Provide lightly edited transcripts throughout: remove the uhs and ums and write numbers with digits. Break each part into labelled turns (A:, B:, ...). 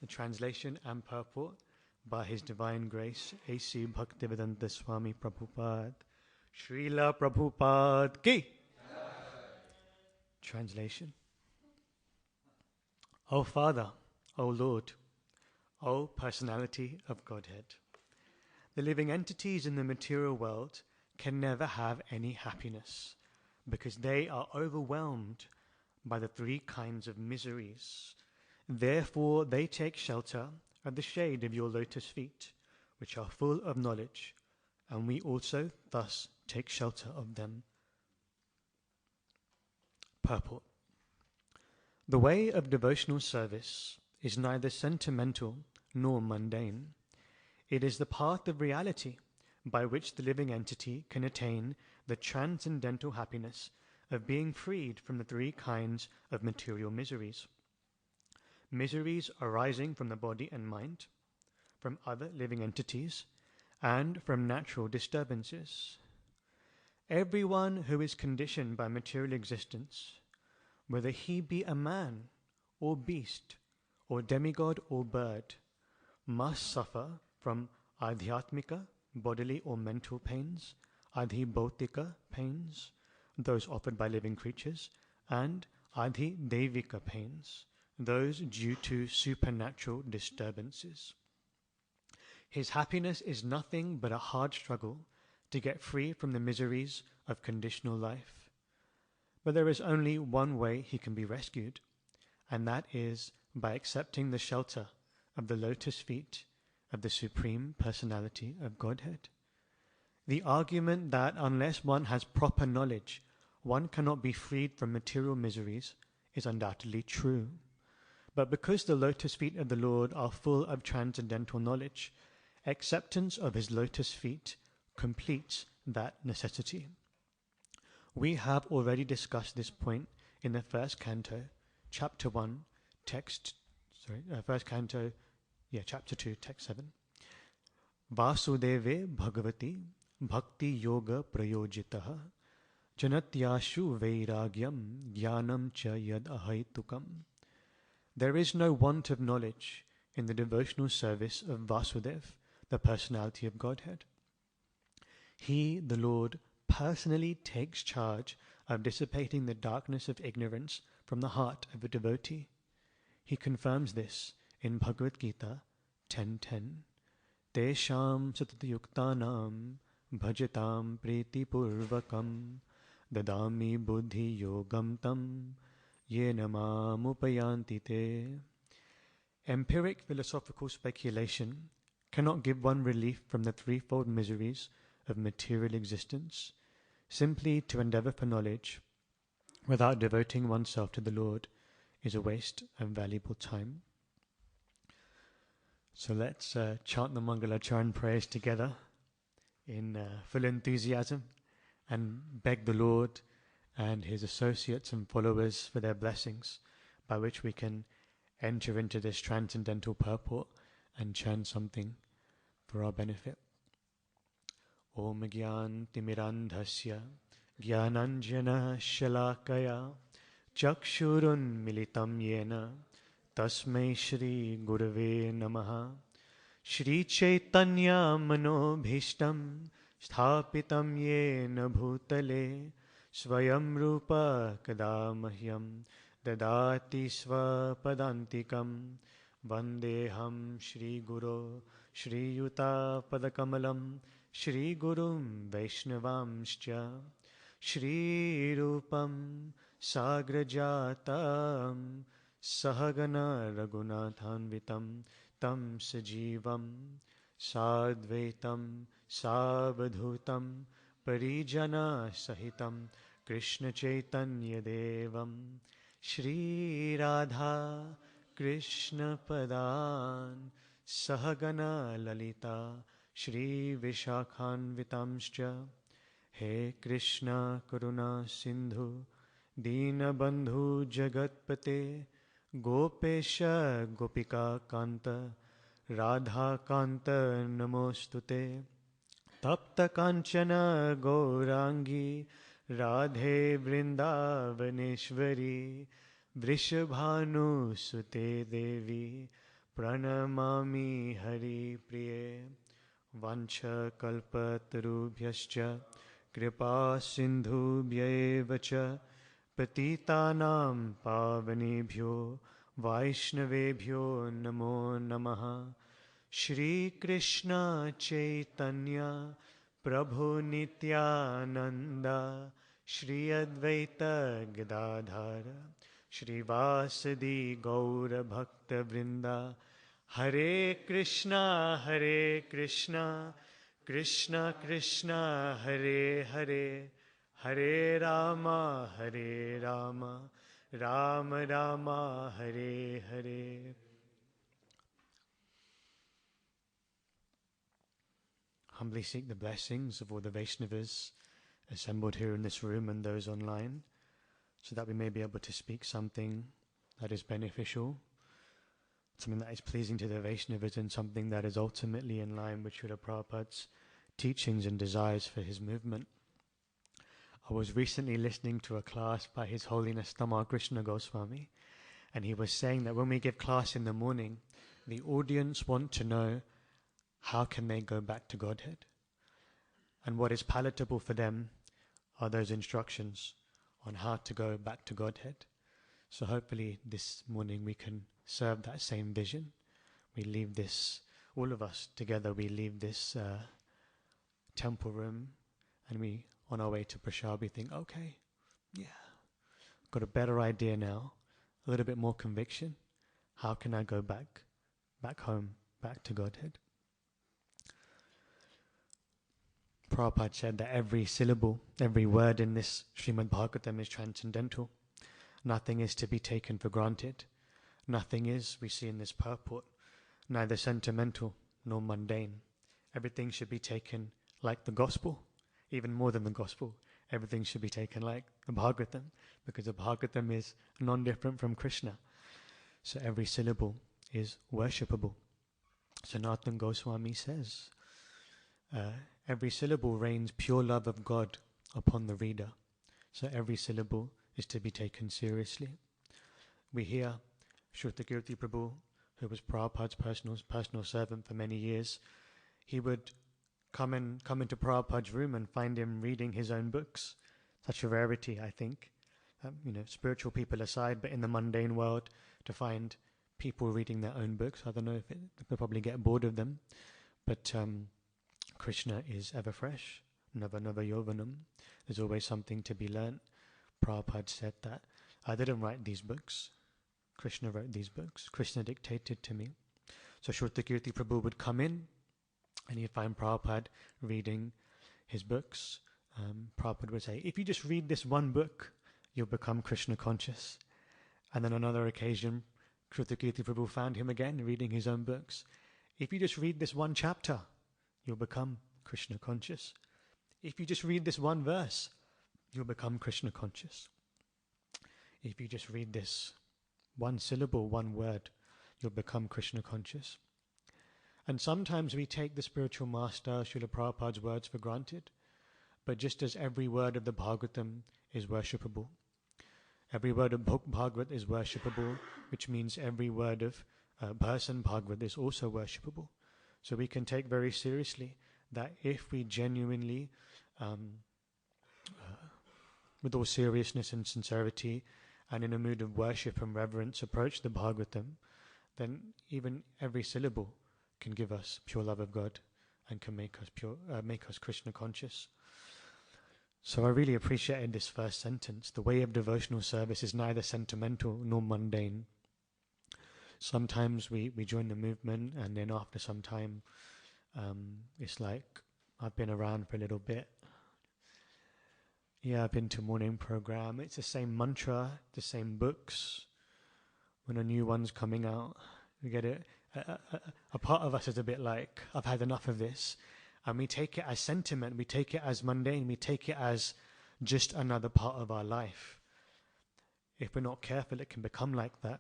A: The translation and purport by His Divine Grace A.C. Bhaktivedanta Swami Prabhupada. Srila Prabhupada ki! Translation. O Father, O Lord, O Personality of Godhead, the living entities in the material world can never have any happiness because they are overwhelmed by the three kinds of miseries. Therefore, they take shelter at the shade of your lotus feet, which are full of knowledge, and we also thus take shelter of them. Purport. The way of devotional service is neither sentimental nor mundane. It is the path of reality by which the living entity can attain the transcendental happiness of being freed from the three kinds of material miseries. Miseries arising from the body and mind, from other living entities, and from natural disturbances. Everyone who is conditioned by material existence, whether he be a man or beast or demigod or bird, must suffer from adhyatmika, bodily or mental pains, adhibhautika pains, those offered by living creatures, and adhidevika pains, those due to supernatural disturbances. His happiness is nothing but a hard struggle to get free from the miseries of conditional life. But there is only one way he can be rescued, and that is by accepting the shelter of the lotus feet of the Supreme Personality of Godhead. The argument that unless one has proper knowledge, one cannot be freed from material miseries is undoubtedly true. But because the lotus feet of the Lord are full of transcendental knowledge, acceptance of His lotus feet completes that necessity. We have already discussed this point in the first canto, chapter 1, chapter 2, text 7. Vasudeve Bhagavati Bhakti Yoga Prayojitaha Janatyashu Vairagyam Jnanam Cha Yad Ahaitukam. There is no want of knowledge in the devotional service of Vasudev, the personality of Godhead. He, the Lord, personally takes charge of dissipating the darkness of ignorance from the heart of a devotee. He confirms this in Bhagavad Gita 10.10. Tesham satatayuktanam bhajatam priti purvakam dadami buddhi yogam tam yena mamupayanti te. Empiric philosophical speculation cannot give one relief from the threefold miseries of material existence. Simply to endeavor for knowledge without devoting oneself to the Lord is a waste of valuable time. So let's chant the Mangalacharan prayers together in full enthusiasm and beg the Lord and His associates and followers for their blessings, by which we can enter into this transcendental purport and chant something for our benefit. Om Gyan Timirandhasya Gyananjana Shalakaya Chakshurun Militam Yena Tasmai Shri Gurave Namaha. Shri Chaitanya Manobhishtam Sthapitam Yena Bhutale Swayam Rupa Kadamahyam Dadati Swapadantikam Vandeham Shri Guru Shri Yuta Padakamalam Shri Gurum Vaishnavamscha Shri Rupam Sagrajatam Sahagana Raghunathanvitam Tam Sajivam Sadvaitam Savadhutam Parijana Sahitam Krishna Chaitanya Devam Shri Radha Krishna Padan Sahagana Lalita Shri Vishakhanvitamscha. He Krishna Karuna Sindhu Dina Bandhu Jagatpate Gopesha Gopika Kanta Radha Kanta Namostute. Tapta Kanchana Gaurangi Radhe Vrindavaneshwari Vrishabhanu Sute Devi Pranamami Hari Priye Vancha Kalpatarubhyascha Kripa Sindhubhyaeva cha Patitanam Pavanebhyo Vaishnavebhyo Namo Namaha. Shri Krishna Chaitanya Prabhu Nityananda Shri Advaita Gadadhara Shri Vasadi Gaura Bhakta Vrinda. Hare Krishna Krishna Krishna Hare Hare Hare Rama Rama Rama Hare Hare. Humbly seek the blessings of all the Vaishnavas assembled here in this room and those online, so that we may be able to speak something that is beneficial, something that is pleasing to the Vaishnavas, and something that is ultimately in line with Srila Prabhupada's teachings and desires for his movement. I was recently listening to a class by His Holiness Tamal Krishna Goswami, and he was saying that when we give class in the morning, the audience want to know how can they go back to Godhead. And what is palatable for them are those instructions on how to go back to Godhead. So hopefully this morning we can serve that same vision. We leave this, all of us together, we leave this temple room, and we, on our way to Prashad, we think, okay, yeah, got a better idea now, a little bit more conviction. How can I go back home, back to Godhead? Prabhupada said that every syllable, every word in this Srimad Bhagavatam is transcendental. Nothing is to be taken for granted. Nothing is, we see in this purport, neither sentimental nor mundane. Everything should be taken like the gospel, even more than the gospel. Everything should be taken like the Bhagavatam, because the Bhagavatam is non-different from Krishna. So every syllable is worshipable. Sanatana Goswami says, every syllable rains pure love of God upon the reader. So every syllable is to be taken seriously. We hear Shrutakirti Prabhu, who was Prabhupada's personal servant for many years, he would come into Prabhupada's room and find him reading his own books. Such a rarity, I think. Spiritual people aside, but in the mundane world, to find people reading their own books, I don't know if they'll probably get bored of them, but Krishna is ever fresh, nava yovanam. There's always something to be learnt. Prabhupada said that I didn't write these books. Krishna wrote these books. Krishna dictated to me. So Shrutakirti Prabhu would come in and he'd find Prabhupada reading his books. Prabhupada would say, if you just read this one book, you'll become Krishna conscious. And then on another occasion, Shrutakirti Prabhu found him again reading his own books. If you just read this one chapter, you'll become Krishna conscious. If you just read this one verse, you'll become Krishna conscious. If you just read this one syllable, one word, you'll become Krishna conscious. And sometimes we take the spiritual master, Srila Prabhupada's words for granted, but just as every word of the Bhagavatam is worshipable, every word of Bhagavat is worshipable, which means every word of verse in Bhagavat is also worshipable. So we can take very seriously that if we genuinely, with all seriousness and sincerity, and in a mood of worship and reverence, approach the Bhagavatam, then even every syllable can give us pure love of God and can make us Krishna conscious. So I really appreciated this first sentence. The way of devotional service is neither sentimental nor mundane. Sometimes we join the movement, and then after some time, it's like, I've been around for a little bit. Yeah, I've been to a morning program. It's the same mantra, the same books. When a new one's coming out, we get it. A part of us is a bit like, I've had enough of this. And we take it as sentiment, we take it as mundane, we take it as just another part of our life. If we're not careful, it can become like that.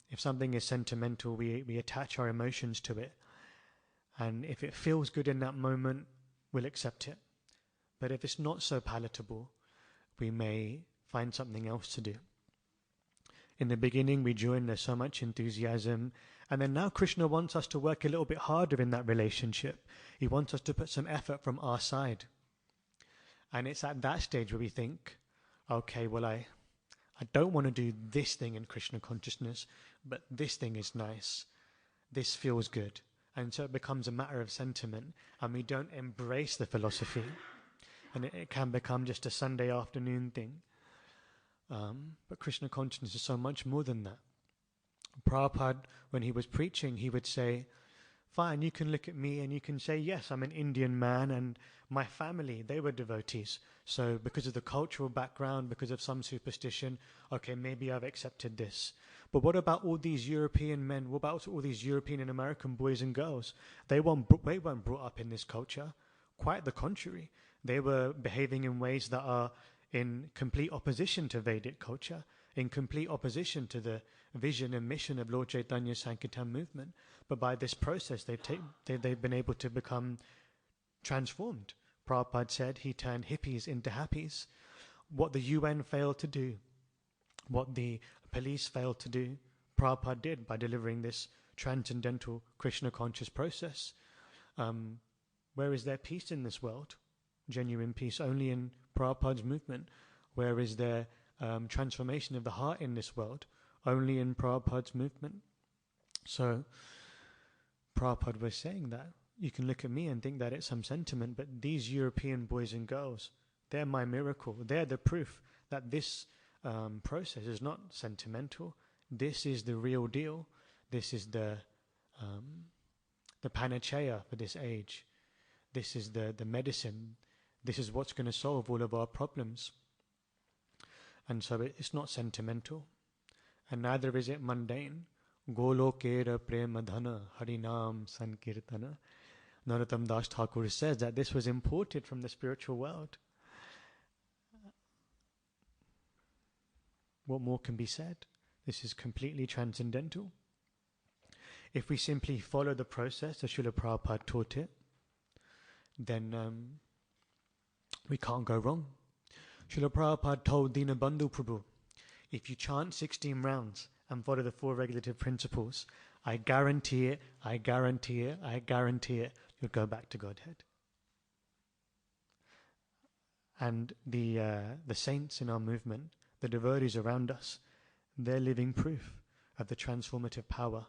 A: If something is sentimental, we attach our emotions to it. And if it feels good in that moment, we'll accept it. But if it's not so palatable, we may find something else to do. In the beginning, we joined, there's so much enthusiasm. And then now Krishna wants us to work a little bit harder in that relationship. He wants us to put some effort from our side. And it's at that stage where we think, okay, well, I don't want to do this thing in Krishna consciousness, but this thing is nice. This feels good. And so it becomes a matter of sentiment, and we don't embrace the philosophy. And it can become just a Sunday afternoon thing. But Krishna consciousness is so much more than that. Prabhupada, when he was preaching, he would say, fine, you can look at me and you can say, yes, I'm an Indian man and my family, they were devotees. So because of the cultural background, because of some superstition, okay, maybe I've accepted this. But what about all these European men? What about all these European and American boys and girls? They weren't brought up in this culture. Quite the contrary. They were behaving in ways that are in complete opposition to Vedic culture, in complete opposition to the vision and mission of Lord Chaitanya's Sankirtan movement. But by this process, they've been able to become transformed. Prabhupada said he turned hippies into happies. What the UN failed to do, what the police failed to do, Prabhupada did by delivering this transcendental Krishna conscious process. Where is there peace in this world? Genuine peace only in Prabhupada's movement. Where is there transformation of the heart in this world? Only in Prabhupada's movement. So Prabhupada was saying that you can look at me and think that it's some sentiment, but these European boys and girls, they're my miracle. They're the proof that this process is not sentimental. This is the real deal. This is the panacea for this age. This is the medicine. This is what's going to solve all of our problems. And so it's not sentimental. And neither is it mundane. Golokera premadhana harinam sankirtana. Narottam Das Thakur says that this was imported from the spiritual world. What more can be said? This is completely transcendental. If we simply follow the process as Srila Prabhupada taught it, then we can't go wrong. Srila Prabhupada told Dinabandhu Prabhu, if you chant 16 rounds and follow the 4 regulative principles, I guarantee it, I guarantee it, I guarantee it, you'll go back to Godhead. And the saints in our movement, the devotees around us, they're living proof of the transformative power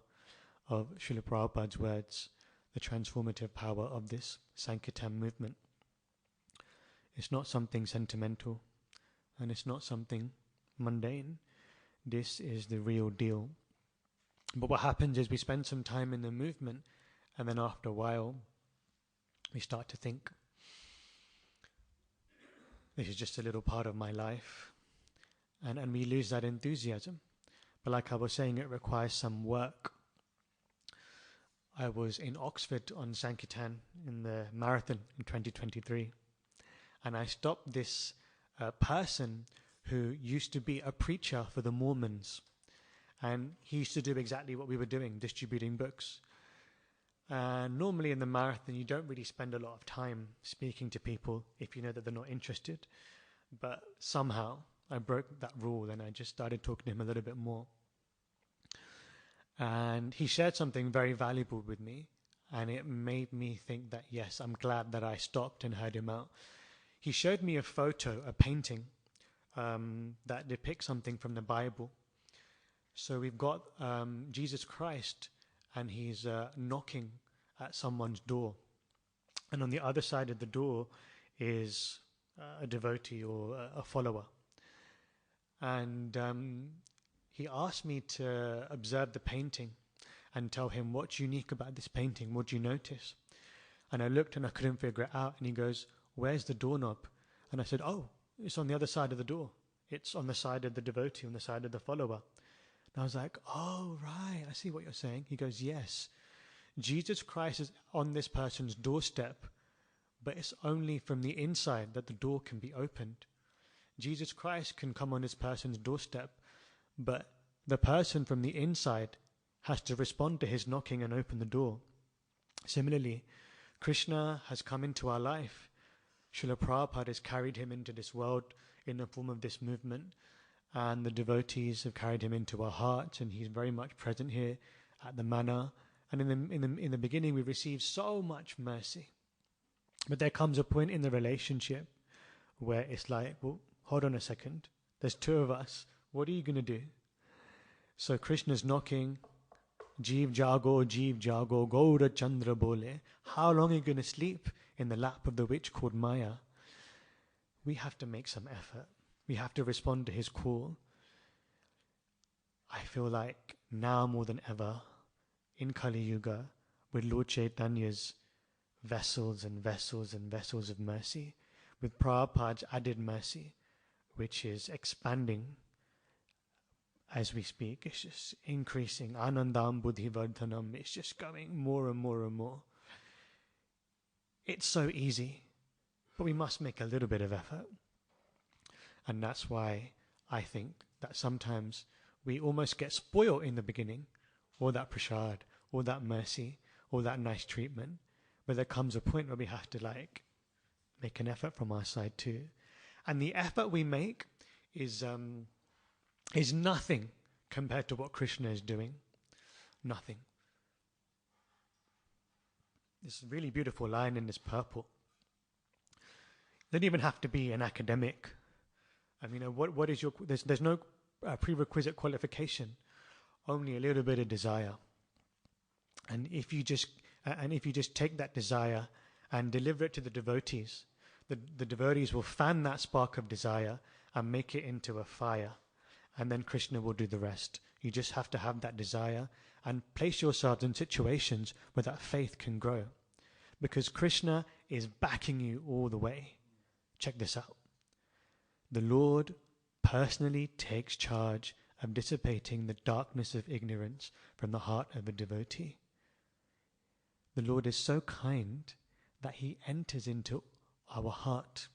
A: of Srila Prabhupada's words, the transformative power of this Sankirtan movement. It's not something sentimental, and it's not something mundane. This is the real deal. But what happens is we spend some time in the movement, and then after a while, we start to think, this is just a little part of my life. And we lose that enthusiasm. But like I was saying, it requires some work. I was in Oxford on Sankirtan in the marathon in 2023. And I stopped this person who used to be a preacher for the Mormons. And he used to do exactly what we were doing, distributing books. Normally in the marathon, you don't really spend a lot of time speaking to people if you know that they're not interested. But somehow I broke that rule and I just started talking to him a little bit more. And he shared something very valuable with me. And it made me think that, yes, I'm glad that I stopped and heard him out. He showed me a photo, a painting, that depicts something from the Bible. So we've got Jesus Christ, and he's knocking at someone's door. And on the other side of the door is a devotee or a follower. And he asked me to observe the painting and tell him what's unique about this painting, what do you notice? And I looked and I couldn't figure it out. And he goes, where's the doorknob? And I said, oh, it's on the other side of the door. It's on the side of the devotee, on the side of the follower. And I was like, oh, right, I see what you're saying. He goes, yes, Jesus Christ is on this person's doorstep, but it's only from the inside that the door can be opened. Jesus Christ can come on this person's doorstep, but the person from the inside has to respond to his knocking and open the door. Similarly, Krishna has come into our life. Srila Prabhupada has carried him into this world in the form of this movement. and the devotees have carried him into our hearts, and he's very much present here at the manor. And in the beginning, we received so much mercy. But there comes a point in the relationship where it's like, well, hold on a second. There's two of us. What are you going to do? So Krishna's knocking. Jeev jago, Gaura Chandra bole. How long are you going to sleep in the lap of the witch called Maya? We have to make some effort. We have to respond to his call. I feel like now more than ever, in Kali Yuga, with Lord Chaitanya's vessels and vessels and vessels of mercy, with Prabhupada's added mercy, which is expanding as we speak. It's just increasing. Anandam Buddhi Vardhanam. It's just going more and more and more. It's so easy, but we must make a little bit of effort. And that's why I think that sometimes we almost get spoiled in the beginning. All that prasad, all that mercy, all that nice treatment. But there comes a point where we have to make an effort from our side too. And the effort we make is nothing compared to what Krishna is doing. Nothing. This really beautiful line in this purport. You don't even have to be an academic. I mean, what is your... There's no prerequisite qualification. Only a little bit of desire. And if you just take that desire and deliver it to the devotees, the devotees will fan that spark of desire and make it into a fire. And then Krishna will do the rest. You just have to have that desire and place yourselves in situations where that faith can grow. Because Krishna is backing you all the way. Check this out. The Lord personally takes charge of dissipating the darkness of ignorance from the heart of a devotee. The Lord is so kind that he enters into our heart,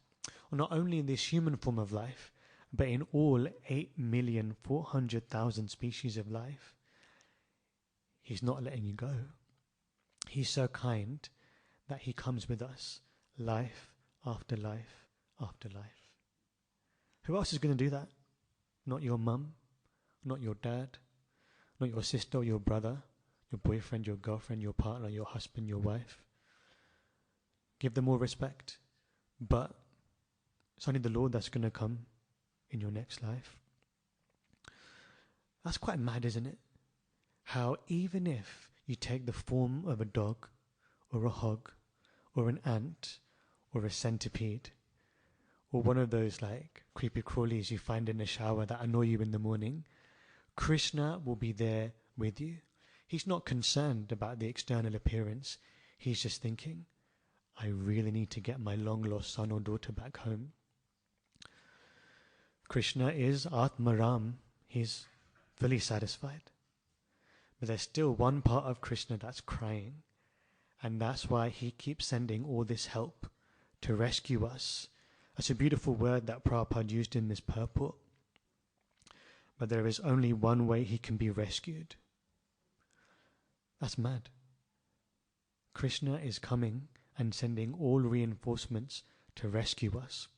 A: not only in this human form of life, but in all 8,400,000 species of life. He's not letting you go. He's so kind that he comes with us, life after life after life. Who else is going to do that? Not your mum, not your dad, not your sister or your brother, your boyfriend, your girlfriend, your partner, your husband, your wife. Give them all respect, but it's only the Lord that's going to come in your next life. That's quite mad, isn't it? How even if you take the form of a dog or a hog or an ant or a centipede or one of those creepy crawlies you find in the shower that annoy you in the morning, Krishna will be there with you. He's not concerned about the external appearance. He's just thinking, I really need to get my long-lost son or daughter back home. Krishna is Atmaram. He's fully satisfied. But there's still one part of Krishna that's crying. And that's why he keeps sending all this help to rescue us. That's a beautiful word that Prabhupada used in this purport. But there is only one way he can be rescued. That's mad. Krishna is coming and sending all reinforcements to rescue us.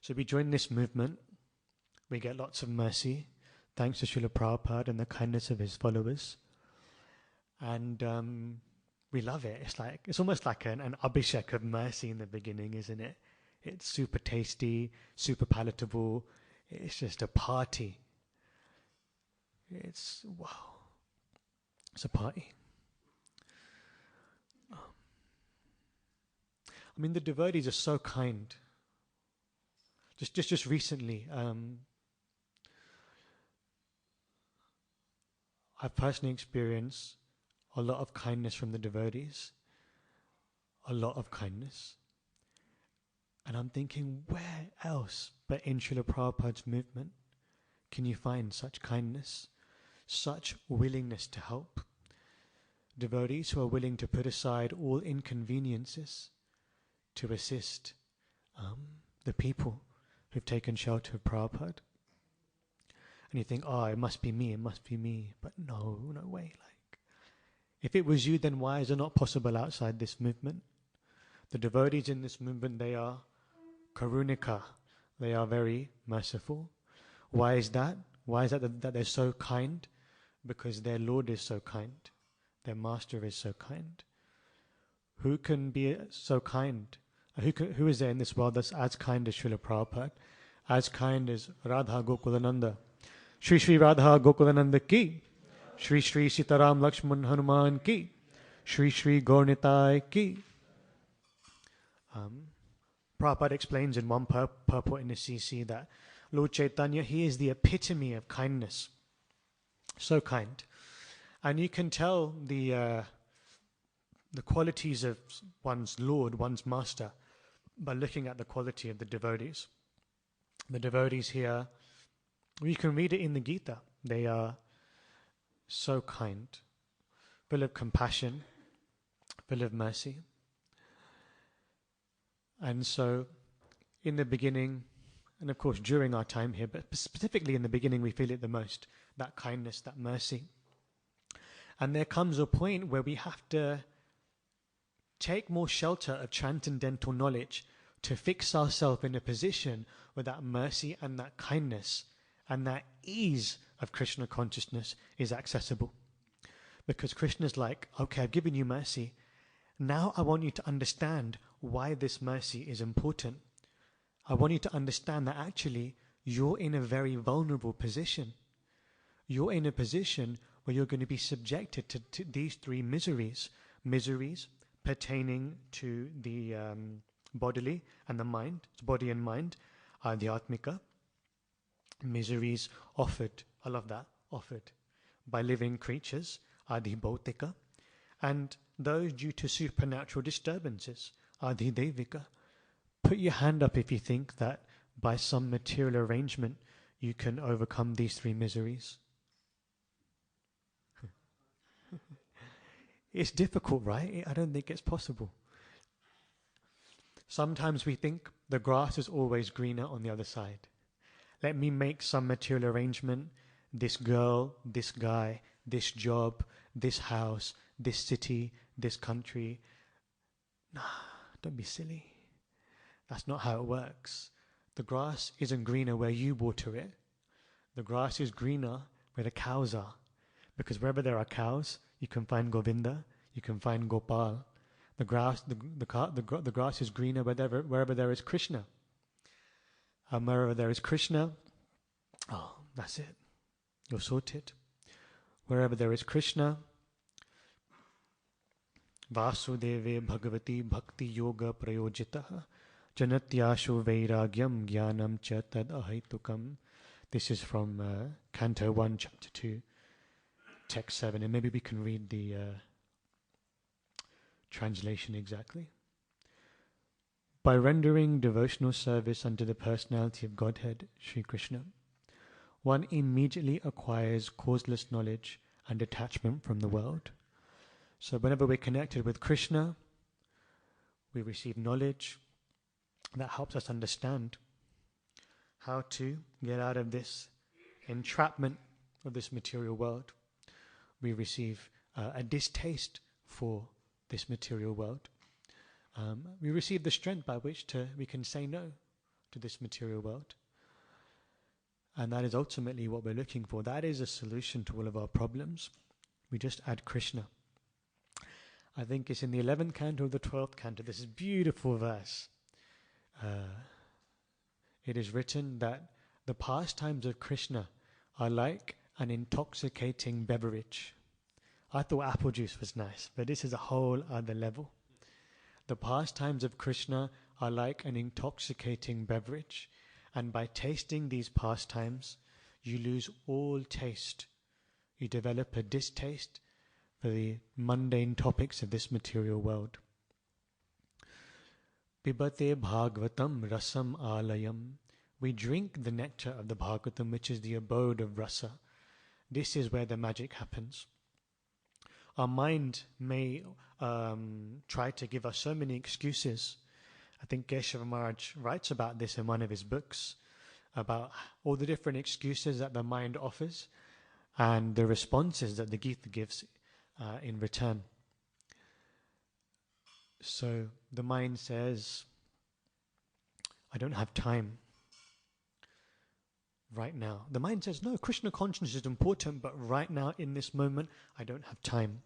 A: So we join this movement. We get lots of mercy, thanks to Srila Prabhupada and the kindness of his followers. And we love it. It's almost like an abhishek of mercy in the beginning, isn't it? It's super tasty, super palatable. It's just a party. It's, wow. It's a party. I mean, the devotees are so kind. Just recently, I've personally experienced a lot of kindness from the devotees. A lot of kindness. And I'm thinking, where else but in Srila Prabhupada's movement can you find such kindness, such willingness to help? Devotees who are willing to put aside all inconveniences to assist the people who've taken shelter of Prabhupada. And you think, it must be me, it must be me. But no way. If it was you, then why is it not possible outside this movement? The devotees in this movement, they are karunika. They are very merciful. Why is that? Why is that they're so kind? Because their Lord is so kind. Their Master is so kind. Who can be so kind? Who is there in this world that's as kind as Srila Prabhupada? As kind as Radha Gokulananda? Shri Shri Radha Gokulananda ki. Shri Shri Sitaram Lakshman Hanuman ki. Shri Shri Gaurnitai ki. Prabhupada explains in one purport in the CC that Lord Chaitanya, he is the epitome of kindness. So kind. And you can tell the qualities of one's Lord, one's Master, by looking at the quality of the devotees. The devotees here, you can read it in the Gita. They are so kind, full of compassion, full of mercy. And so, in the beginning, and of course during our time here, but specifically in the beginning we feel it the most, that kindness, that mercy. And there comes a point where we have to take more shelter of transcendental knowledge to fix ourselves in a position where that mercy and that kindness and that ease of Krishna consciousness is accessible. Because Krishna's like, okay, I've given you mercy. Now I want you to understand why this mercy is important. I want you to understand that actually you're in a very vulnerable position. You're in a position where you're going to be subjected to these three miseries. Miseries pertaining to the bodily and the mind, body and mind, the atmika. Miseries offered, I love that, offered by living creatures, the bhautika. And those due to supernatural disturbances, the devika. Put your hand up if you think that by some material arrangement you can overcome these three miseries. It's difficult, right? I don't think it's possible. Sometimes we think the grass is always greener on the other side. Let me make some material arrangement. This girl, this guy, this job, this house, this city, this country. Nah, don't be silly. That's not how it works. The grass isn't greener where you water it. The grass is greener where the cows are. Because wherever there are cows, you can find Govinda, you can find Gopal. The grass is greener wherever there is Krishna. And wherever there is Krishna, oh, that's it. You're sorted. Wherever there is Krishna, Vasudeve Bhagavati Bhakti Yoga Prayojitaha Janatyashu Vairagyam Jnanam Cha Tad Ahaitukam. This is from Canto 1, Chapter 2, Text 7, and maybe we can read the translation exactly. By rendering devotional service unto the personality of Godhead, Sri Krishna, one immediately acquires causeless knowledge and detachment from the world. So whenever we're connected with Krishna, we receive knowledge that helps us understand how to get out of this entrapment of this material world. We receive a distaste for this material world. We receive the strength by which we can say no to this material world. And that is ultimately what we're looking for. That is a solution to all of our problems. We just add Krishna. I think it's in the 11th canto of the 12th canto. This is a beautiful verse. It is written that the pastimes of Krishna are like an intoxicating beverage. I thought apple juice was nice, but this is a whole other level. The pastimes of Krishna are like an intoxicating beverage, and by tasting these pastimes, you lose all taste. You develop a distaste for the mundane topics of this material world. Pibate Bhagavatam Rasam Alayam. We drink the nectar of the Bhagavatam, which is the abode of rasa. This is where the magic happens. Our mind may try to give us so many excuses. I think Keshava Maharaj writes about this in one of his books, about all the different excuses that the mind offers and the responses that the Gita gives in return. So the mind says, I don't have time. right now. The mind says, no, Krishna consciousness is important, but right now, in this moment, I don't have time.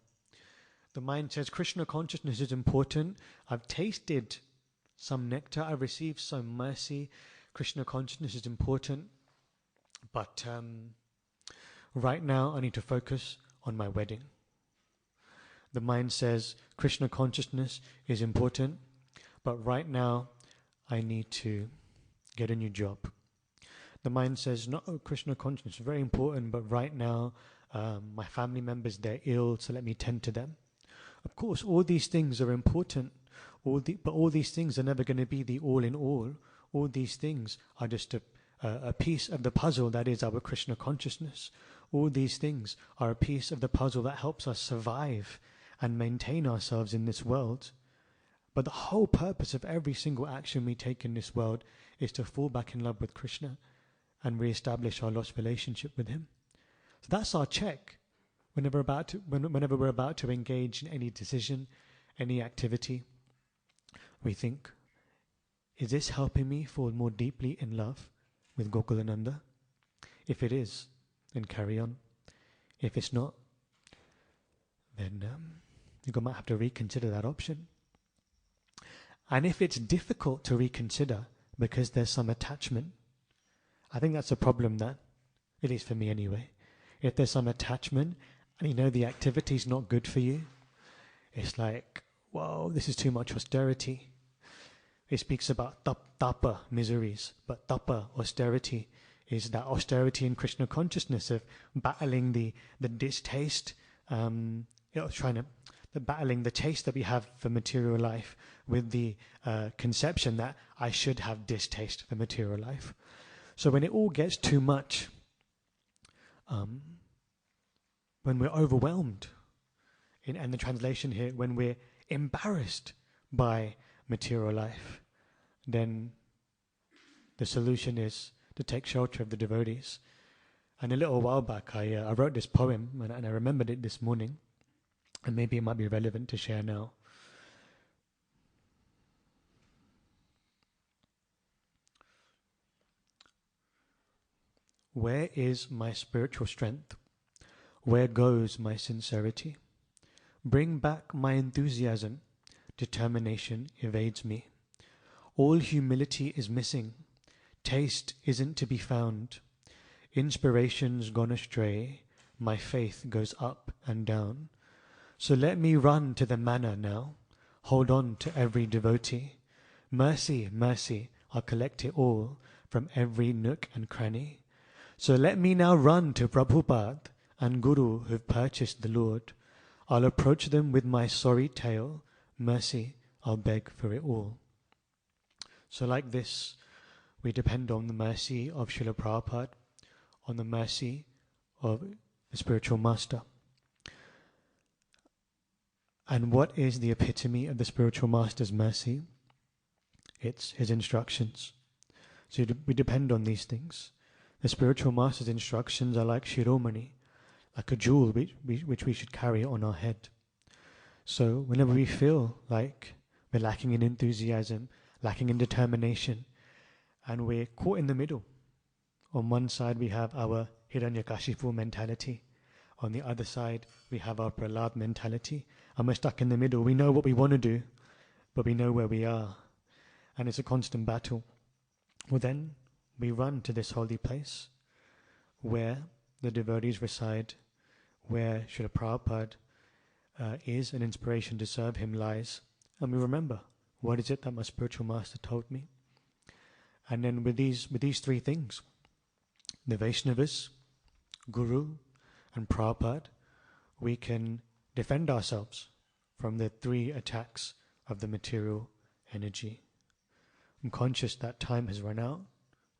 A: The mind says, Krishna consciousness is important. I've tasted some nectar. I've received some mercy. Krishna consciousness is important. But right now, I need to focus on my wedding. The mind says, Krishna consciousness is important. But right now, I need to get a new job. The mind says, no, Krishna consciousness is very important, but right now, my family members, they're ill, so let me tend to them. Of course, all these things are important, but all these things are never going to be the all in all. All these things are just a piece of the puzzle that is our Krishna consciousness. All these things are a piece of the puzzle that helps us survive and maintain ourselves in this world. But the whole purpose of every single action we take in this world is to fall back in love with Krishna and re-establish our lost relationship with him. So that's our check whenever we're about to engage in any decision, any activity. We think, is this helping me fall more deeply in love with Gokulananda? If it is, then carry on. If it's not, then you might have to reconsider that option. And if it's difficult to reconsider because there's some attachment, I think that's a problem that, at least for me anyway, if there's some attachment and you know the activity's not good for you, it's like, whoa, this is too much austerity. It speaks about tapa, miseries, but tapa, austerity, is that austerity in Krishna consciousness of battling the distaste, battling the taste that we have for material life with the conception that I should have distaste for material life. So when it all gets too much, when we're overwhelmed, and the translation here, when we're embarrassed by material life, then the solution is to take shelter of the devotees. And a little while back, I wrote this poem, and I remembered it this morning, and maybe it might be relevant to share now. Where is my spiritual strength? Where goes my sincerity? Bring back my enthusiasm. Determination evades me. All humility is missing. Taste isn't to be found. Inspiration's gone astray. My faith goes up and down. So let me run to the manna now. Hold on to every devotee. Mercy, mercy, I'll collect it all from every nook and cranny. So let me now run to Prabhupada and Guru who've purchased the Lord. I'll approach them with my sorry tale. Mercy, I'll beg for it all. So like this, we depend on the mercy of Srila Prabhupada, on the mercy of the spiritual master. And what is the epitome of the spiritual master's mercy? It's his instructions. So we depend on these things. The spiritual master's instructions are like Shiromani, like a jewel which we should carry on our head. So whenever we feel like we're lacking in enthusiasm, lacking in determination, and we're caught in the middle, on one side we have our Hiranyakashipu mentality, on the other side we have our Prahlad mentality, and we're stuck in the middle. We know what we want to do, but we know where we are, and it's a constant battle. Well then, we run to this holy place where the devotees reside, where Srila Prabhupada is an inspiration to serve him lies, and we remember, what is it that my spiritual master told me? And then with these three things, the Vaishnavas, Guru, and Prabhupada, we can defend ourselves from the three attacks of the material energy. I'm conscious that time has run out.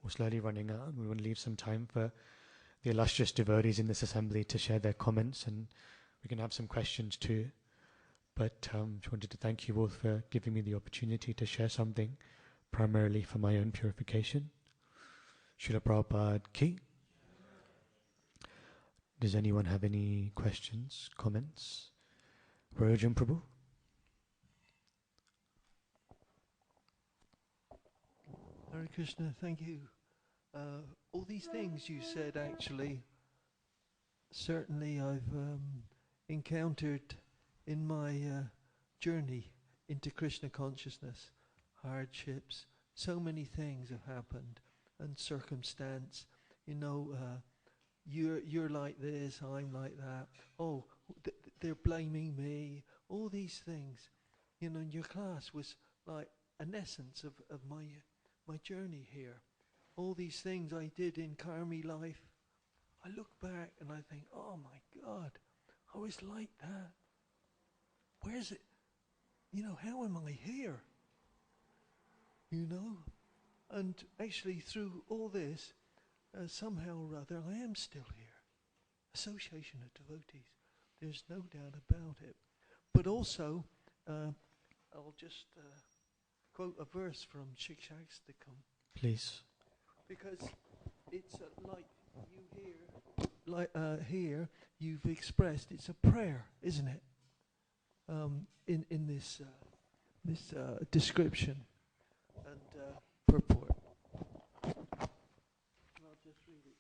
A: We're slowly running out. We want to leave some time for the illustrious devotees in this assembly to share their comments, and we can have some questions too. But just wanted to thank you all for giving me the opportunity to share something, primarily for my own purification. Srila Prabhupada ki. Does anyone have any questions, comments? Rajan Prabhu?
B: Hare Krishna, thank you. all these things you said actually, certainly I've encountered in my journey into Krishna consciousness. Hardships, so many things have happened, and circumstance. You're like this, I'm like that. Oh, they're blaming me. All these things, in your class was like an essence of my journey here. All these things I did in Karmi life, I look back and I think, oh my God, I was like that. Where's it? How am I here? And actually through all this, somehow or other, I am still here. Association of devotees. There's no doubt about it. But also, I'll just quote a verse from Shikshastakam.
A: Please.
B: Because it's like here you've expressed, it's a prayer, isn't it? In this description and purport. I'll just read it.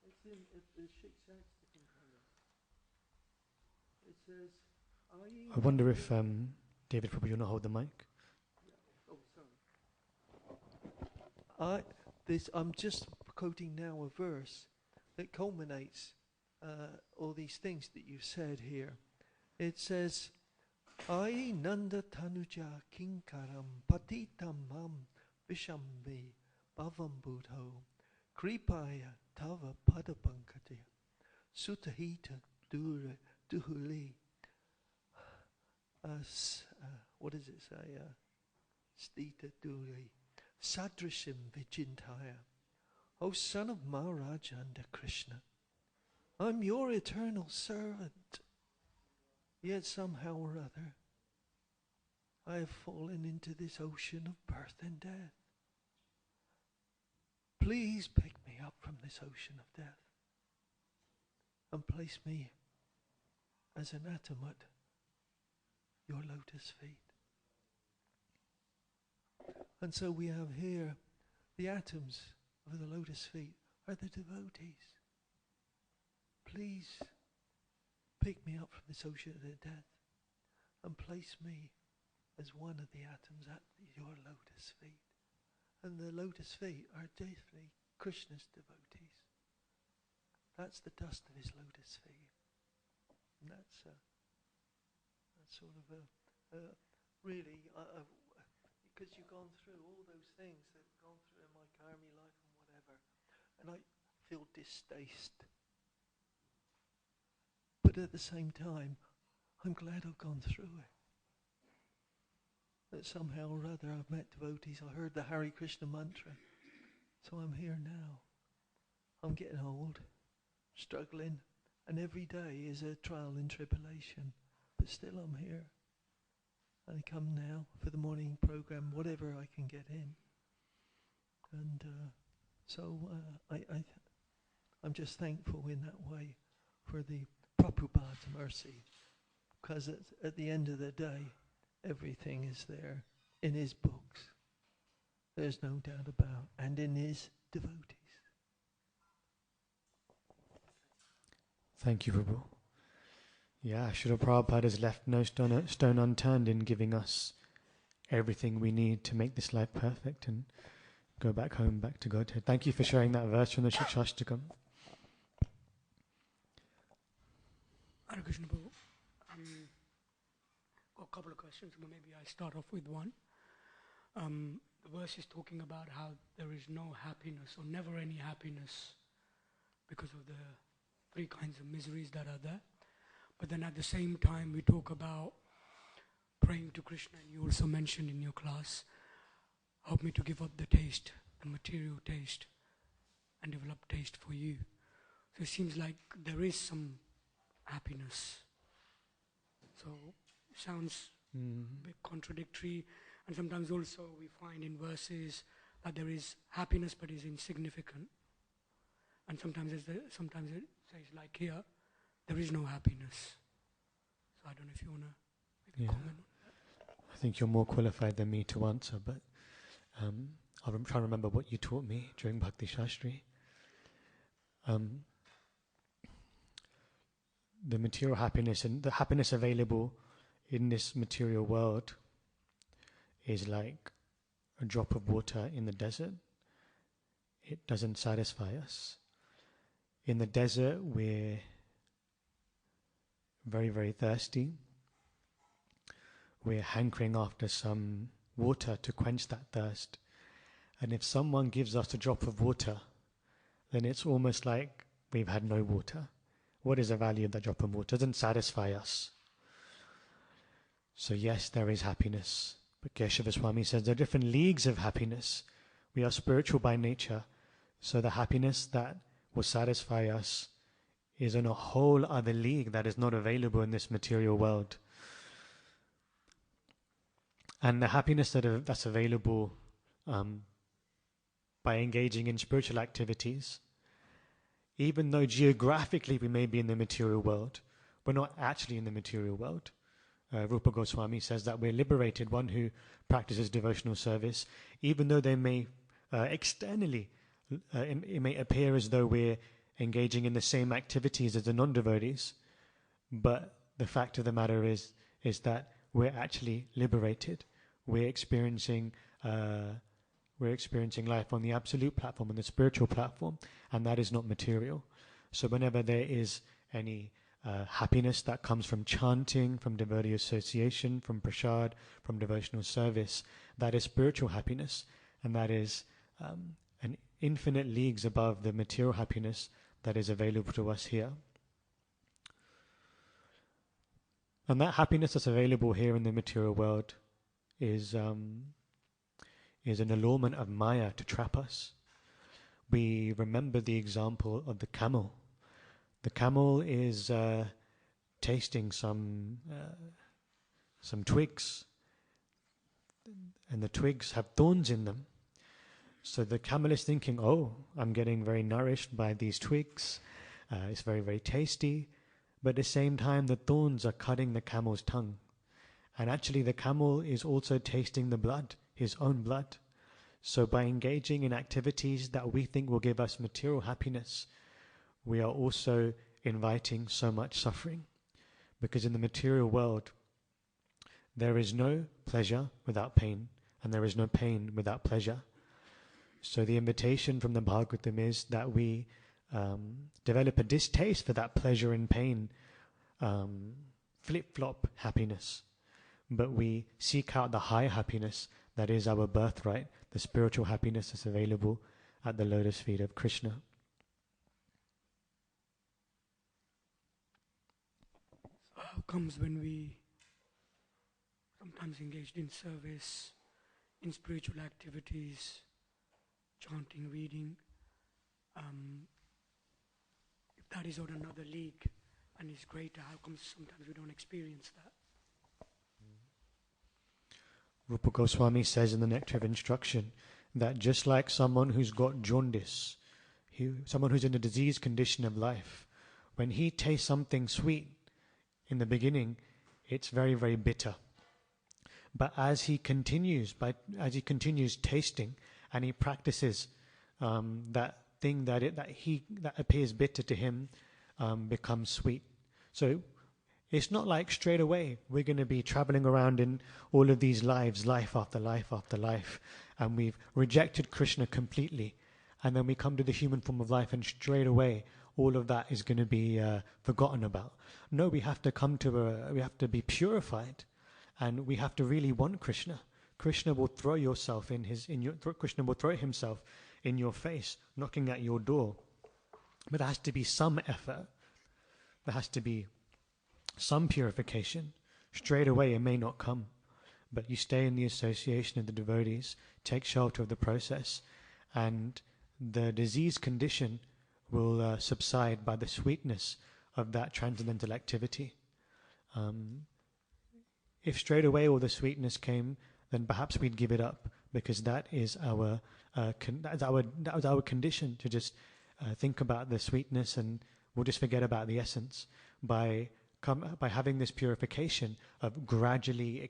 B: It's in the Shikshastakam. It says,
A: I wonder if David, probably you'll not hold the mic.
B: Oh, sorry. I'm just quoting now a verse that culminates all these things that you said here. It says, Ai nanda tanuja kinkaram patitam mam vishambi bhavam buddho kripaya tava padapankati sutahita duhuli. What does it say? Stita duli sadrashim vijintaya. O son of Maharaj and Krishna, I'm your eternal servant. Yet somehow or other, I have fallen into this ocean of birth and death. Please pick me up from this ocean of death and place me as an atom at your lotus feet. And so we have here the atoms of the lotus feet are the devotees. Please pick me up from this ocean of death and place me as one of the atoms at your lotus feet. And the lotus feet are definitely Krishna's devotees. That's the dust of his lotus feet. And that's sort of really, because you've gone through all those things that I've gone through in my karmi life and whatever, and I feel distaste. But at the same time, I'm glad I've gone through it. That somehow or other I've met devotees, I heard the Hare Krishna mantra, so I'm here now. I'm getting old, struggling, and every day is a trial and tribulation, but still I'm here. And I come now for the morning program, whatever I can get in. And I'm just thankful in that way for the Prabhupada's mercy, because at the end of the day, everything is there in his books. There's no doubt about, and in his devotees.
A: Thank you, Prabhu. Yeah, Srila Prabhupada has left no stone unturned in giving us everything we need to make this life perfect and go back home, back to Godhead. Thank you for sharing that verse from the Shikshastakam.
C: Hare Krishna Prabhu. Got a couple of questions, but maybe I start off with one. The verse is talking about how there is no happiness or never any happiness because of the three kinds of miseries that are there. But then at the same time, we talk about praying to Krishna, and you also mentioned in your class, help me to give up the taste, the material taste, and develop taste for you. So it seems like there is some happiness. So it sounds a bit contradictory, and sometimes also we find in verses that there is happiness but is insignificant. And sometimes it says like here, there is no happiness. So I don't know if you want to make a comment on that.
A: I think you're more qualified than me to answer, but I'm trying to remember what you taught me during Bhakti Shastri. The material happiness and the happiness available in this material world is like a drop of water in the desert. It doesn't satisfy us. In the desert, we're very, very thirsty. We're hankering after some water to quench that thirst. And if someone gives us a drop of water, then it's almost like we've had no water. What is the value of that drop of water? It doesn't satisfy us. So yes, there is happiness. But Keshava Swami says there are different leagues of happiness. We are spiritual by nature. So the happiness that will satisfy us is in a whole other league that is not available in this material world. And the happiness that's available by engaging in spiritual activities, even though geographically we may be in the material world, we're not actually in the material world. Rupa Goswami says that we're liberated, one who practices devotional service, even though they may externally, it may appear as though we're engaging in the same activities as the non-devotees, but the fact of the matter is that we're actually liberated. We're experiencing life on the absolute platform, on the spiritual platform, and that is not material. So whenever there is any happiness that comes from chanting, from devotee association, from prasad, from devotional service, that is spiritual happiness, and that is an infinite leagues above the material happiness that is available to us here. And that happiness that's available here in the material world is an allurement of Maya to trap us. We remember the example of the camel. The camel is tasting some twigs, and the twigs have thorns in them. So the camel is thinking, oh, I'm getting very nourished by these twigs. It's very, very tasty. But at the same time, the thorns are cutting the camel's tongue. And actually, the camel is also tasting the blood, his own blood. So by engaging in activities that we think will give us material happiness, we are also inviting so much suffering. Because in the material world, there is no pleasure without pain, and there is no pain without pleasure. So the invitation from the Bhagavatam is that we develop a distaste for that pleasure and pain, flip-flop happiness. But we seek out the high happiness that is our birthright, the spiritual happiness that's available at the lotus feet of Krishna.
C: So how comes when we sometimes engaged in service, in spiritual activities, chanting, reading, if that is on another league and is greater, how comes sometimes we don't experience that?
A: Rupa Goswami says in the Nectar of Instruction that just like someone who's got jaundice, someone who's in a diseased condition of life, when he tastes something sweet in the beginning, it's very, very bitter. But as he continues tasting and he practices, that thing that appears bitter to him becomes sweet. So it's not like straight away we're going to be traveling around in all of these lives, life after life after life, and we've rejected Krishna completely, and then we come to the human form of life and straight away all of that is going to be forgotten about. No, we have to be purified, and we have to really want Krishna. Krishna will throw Krishna will throw himself in your face, knocking at your door. But there has to be some effort. There has to be some purification. Straight away it may not come, but you stay in the association of the devotees, take shelter of the process, and the disease condition will subside by the sweetness of that transcendental activity. If straight away all the sweetness came, then perhaps we'd give it up, because that is our condition, to just think about the sweetness and we'll just forget about the essence. By having this purification of gradually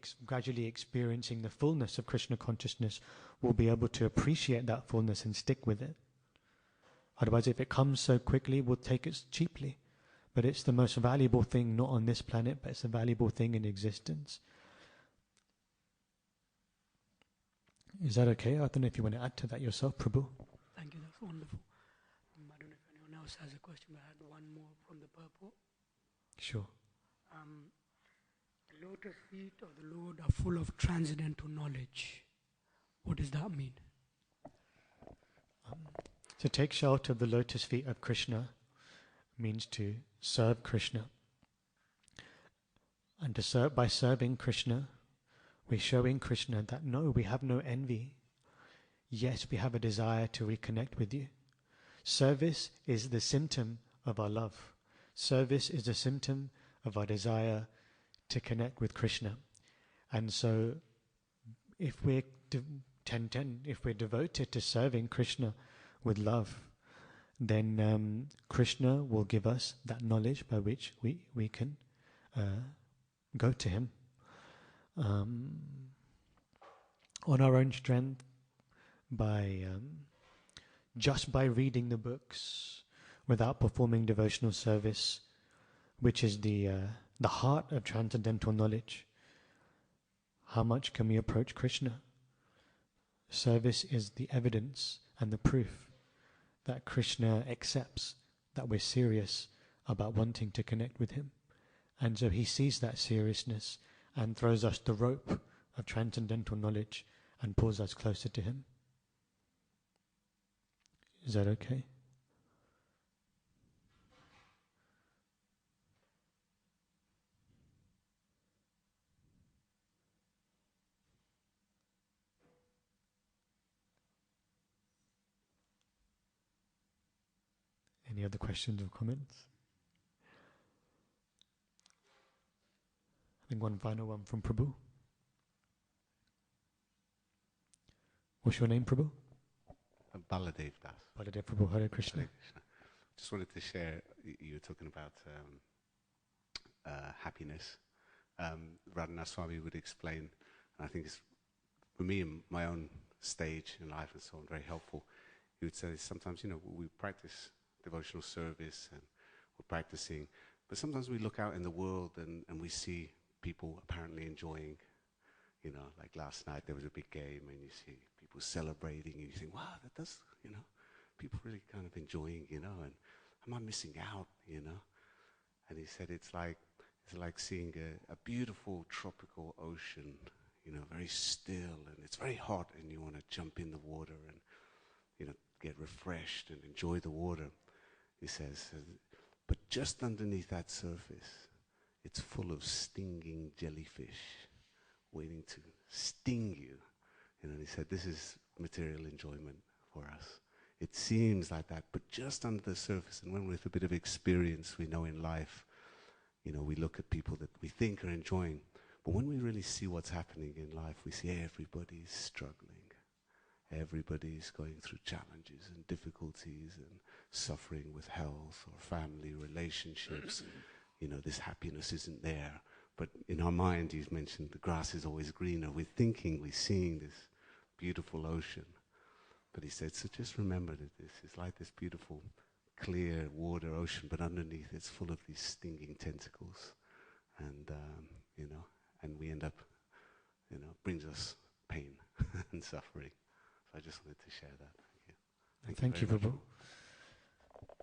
A: experiencing the fullness of Krishna consciousness, will be able to appreciate that fullness and stick with it. Otherwise, if it comes so quickly, we'll take it cheaply. But it's the most valuable thing, not on this planet, but it's a valuable thing in existence. Is that okay? I don't know if you want to add to that yourself, Prabhu.
C: Thank you, that's wonderful. I don't know if anyone else has a question, but I had one more from the purport.
A: Sure.
C: The lotus feet of the Lord are full of transcendental knowledge. What does that mean?
A: To take shelter of the lotus feet of Krishna means to serve Krishna. And to serve, by serving Krishna, we're showing Krishna that no, we have no envy. Yes, we have a desire to reconnect with you. Service is the symptom of our love. Service is a symptom of our desire to connect with Krishna. And so if we're if we're devoted to serving Krishna with love, then Krishna will give us that knowledge by which we can go to him. On our own strength, by just by reading the books, without performing devotional service, which is the heart of transcendental knowledge, how much can we approach Krishna? Service is the evidence and the proof that Krishna accepts that we're serious about wanting to connect with him. And so he sees that seriousness and throws us the rope of transcendental knowledge and pulls us closer to him. Is that okay? Any other questions or comments? I think one final one from Prabhu. What's your name, Prabhu?
D: Baladev Das.
A: Baladev Prabhu, Hare Krishna.
D: Hare Krishna. Just wanted to share, you were talking about happiness. Radhanath Swami would explain, and I think it's, for me, in my own stage in life and so on, very helpful. He would say sometimes, we practice devotional service and we're practicing, but sometimes we look out in the world and we see people apparently enjoying, like last night there was a big game and you see people celebrating and you think, wow, that does, people really kind of enjoying, and am I missing out, And he said it's like seeing a beautiful tropical ocean, very still, and it's very hot and you want to jump in the water and, get refreshed and enjoy the water. He says, but just underneath that surface, it's full of stinging jellyfish waiting to sting you. And he said, this is material enjoyment for us. It seems like that, but just under the surface, and when with a bit of experience we know in life, we look at people that we think are enjoying, but when we really see what's happening in life, we see everybody's struggling. Everybody's going through challenges and difficulties and suffering with health or family relationships. This happiness isn't there. But in our mind, he's mentioned the grass is always greener. We're thinking, we're seeing this beautiful ocean. But he said, so just remember that this is like this beautiful, clear water ocean, but underneath it's full of these stinging tentacles. And, and we end up, brings us pain and suffering. So I just wanted to share that.
A: Thank you, Prabhu.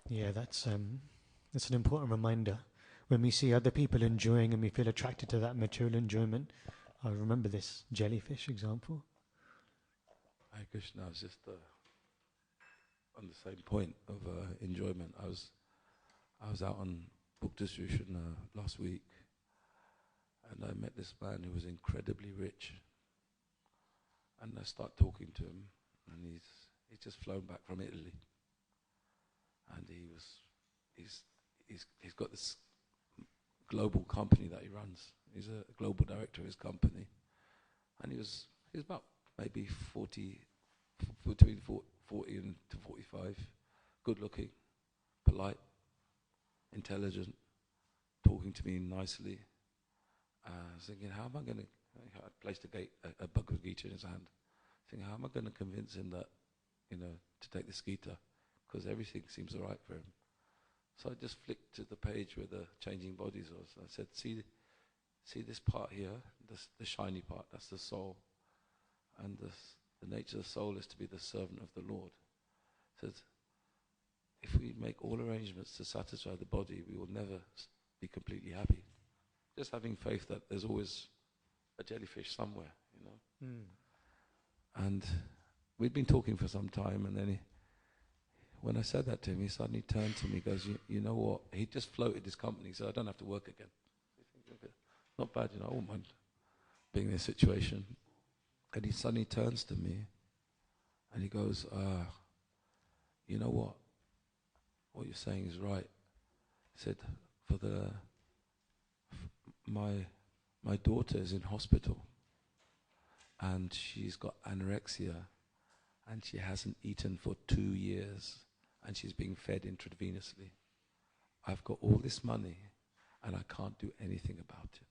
A: Yeah, that's an important reminder. When we see other people enjoying and we feel attracted to that material enjoyment, I remember this jellyfish example.
E: Hare Krishna, I was just on the same point of enjoyment. I was out on book distribution last week, and I met this man who was incredibly rich. And I start talking to him, and he's just flown back from Italy, and he's got this global company that he runs. He's a global director of his company, and he was about maybe 40, between 40 and to 45, good looking, polite, intelligent, talking to me nicely. I was thinking, how am I going to? I placed a Bhagavad Gita in his hand, Think, how am I going to convince him that, to take the Gita? Because everything seems all right for him. So I just flicked to the page where the changing bodies was. I said, see this part here, the shiny part, that's the soul. And the nature of the soul is to be the servant of the Lord. Said, if we make all arrangements to satisfy the body, we will never be completely happy. Just having faith that there's always a jellyfish somewhere, And we'd been talking for some time, and then when I said that to him, he suddenly turned to me and goes, you know what? He just floated his company, so I don't have to work again. Not bad, I wouldn't mind being in this situation. And he suddenly turns to me and he goes, you know what? What you're saying is right. He said, my daughter is in hospital and she's got anorexia and she hasn't eaten for 2 years and she's being fed intravenously. I've got all this money and I can't do anything about it.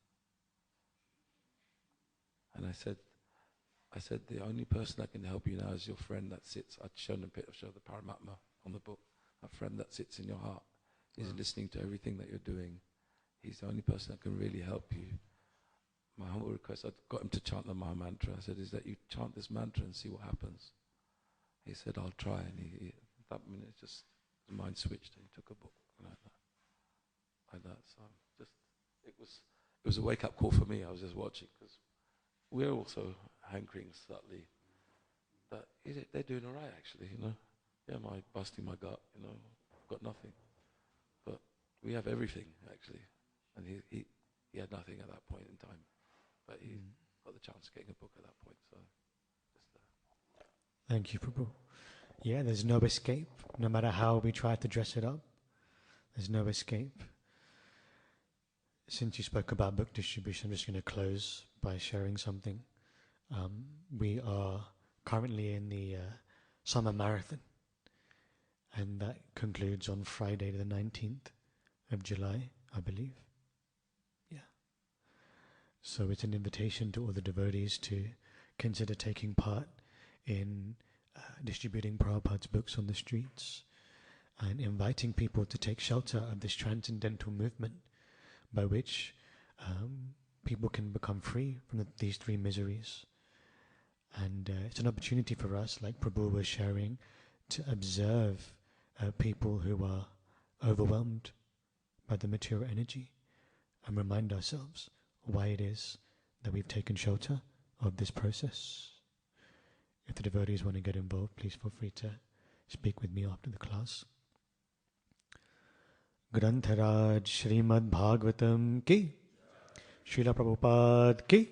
E: And I said, the only person that can help you now is your friend that sits. I'd shown a picture of the Paramatma on the book. A friend that sits in your heart. He's listening to everything that you're doing. He's the only person that can really help you. My humble request, I got him to chant the Maha Mantra. I said, is that you chant this mantra and see what happens. He said, I'll try. And he that minute, just his mind switched and he took a book like that. So it was a wake-up call for me. I was just watching because we're also hankering subtly that they're doing all right, actually, Yeah, busting my gut, got nothing. But we have everything, actually. And he had nothing at that point in time. But he got the chance of getting a book at that point, so just
A: Thank you, Prabhu. Yeah, there's no escape. No matter how we try to dress it up, there's no escape. Since you spoke about book distribution, I'm just going to close by sharing something. We are currently in the summer marathon, and that concludes on Friday the 19th of July, I believe. Yeah. So it's an invitation to all the devotees to consider taking part in distributing Prabhupada's books on the streets and inviting people to take shelter of this transcendental movement by which people can become free from these three miseries. And it's an opportunity for us, like Prabhu was sharing, to observe people who are overwhelmed by the material energy and remind ourselves why it is that we've taken shelter of this process. If the devotees want to get involved, please feel free to speak with me after the class. Grantharaj Srimad Bhagavatam ki, Srila Prabhupada ki.